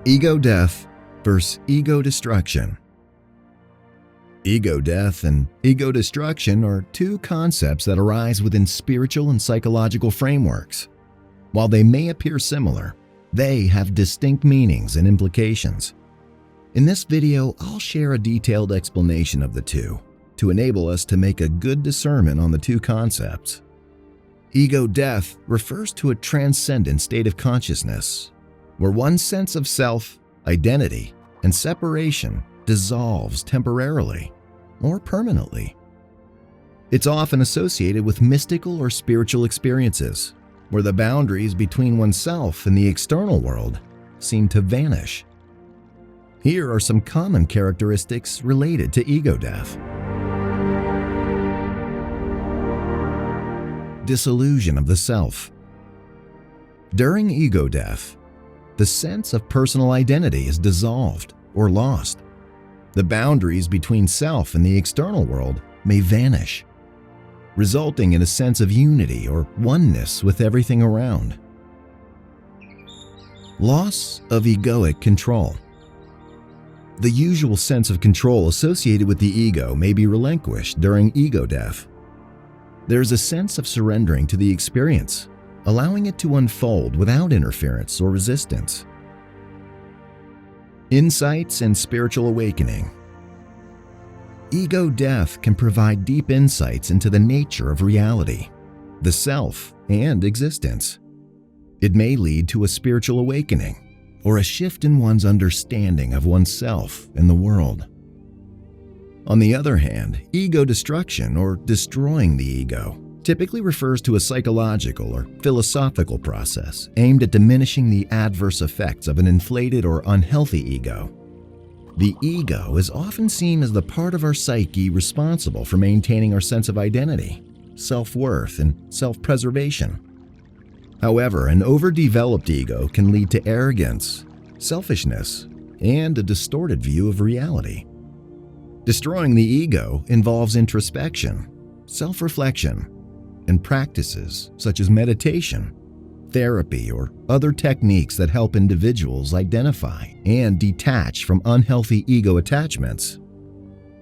Ego death versus ego destruction. Ego death and ego destruction are two concepts that arise within spiritual and psychological frameworks. While they may appear similar, they have distinct meanings and implications. In this video, I'll share a detailed explanation of the two to enable us to make a good discernment on the two concepts. Ego death refers to a transcendent state of consciousness where one's sense of self, identity, and separation dissolves temporarily or permanently. It's often associated with mystical or spiritual experiences where the boundaries between oneself and the external world seem to vanish. Here are some common characteristics related to ego death. Disillusion of the self. During ego death, the sense of personal identity is dissolved or lost. The boundaries between self and the external world may vanish, resulting in a sense of unity or oneness with everything around. Loss of egoic control. The usual sense of control associated with the ego may be relinquished during ego death. There's a sense of surrendering to the experience, allowing it to unfold without interference or resistance. Insights and spiritual awakening. Ego death can provide deep insights into the nature of reality, the self, and existence. It may lead to a spiritual awakening or a shift in one's understanding of oneself and the world. On the other hand, ego destruction or destroying the ego typically refers to a psychological or philosophical process aimed at diminishing the adverse effects of an inflated or unhealthy ego. The ego is often seen as the part of our psyche responsible for maintaining our sense of identity, self-worth, and self-preservation. However, an overdeveloped ego can lead to arrogance, selfishness, and a distorted view of reality. Destroying the ego involves introspection, self-reflection, and practices such as meditation, therapy, or other techniques that help individuals identify and detach from unhealthy ego attachments.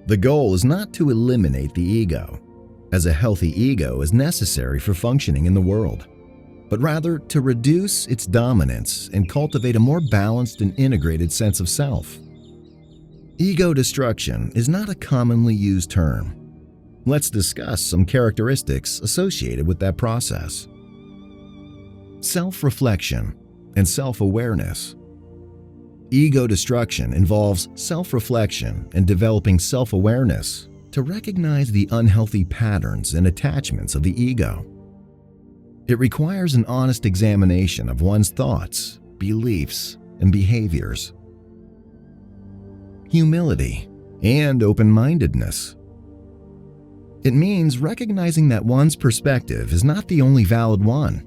The goal is not to eliminate the ego, as a healthy ego is necessary for functioning in the world, but rather to reduce its dominance and cultivate a more balanced and integrated sense of self. Ego destruction is not a commonly used term. Let's discuss some characteristics associated with that process. Self-reflection and self-awareness. Ego destruction involves self-reflection and developing self-awareness to recognize the unhealthy patterns and attachments of the ego. It requires an honest examination of one's thoughts, beliefs, and behaviors. Humility and open-mindedness. It means recognizing that one's perspective is not the only valid one,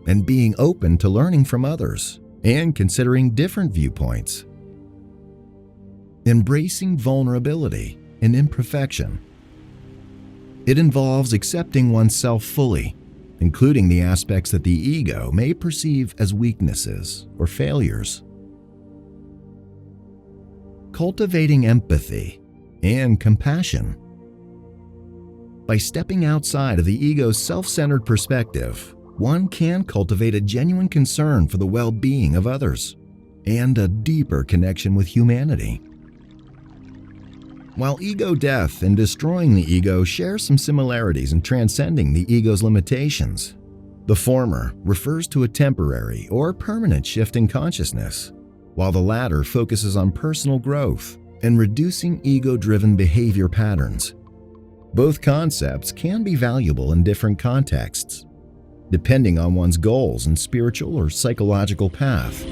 and being open to learning from others and considering different viewpoints. Embracing vulnerability and imperfection. It involves accepting oneself fully, including the aspects that the ego may perceive as weaknesses or failures. Cultivating empathy and compassion. By stepping outside of the ego's self-centered perspective, one can cultivate a genuine concern for the well-being of others and a deeper connection with humanity. While ego death and destroying the ego share some similarities in transcending the ego's limitations, the former refers to a temporary or permanent shift in consciousness, while the latter focuses on personal growth and reducing ego-driven behavior patterns. Both concepts can be valuable in different contexts, depending on one's goals and spiritual or psychological path.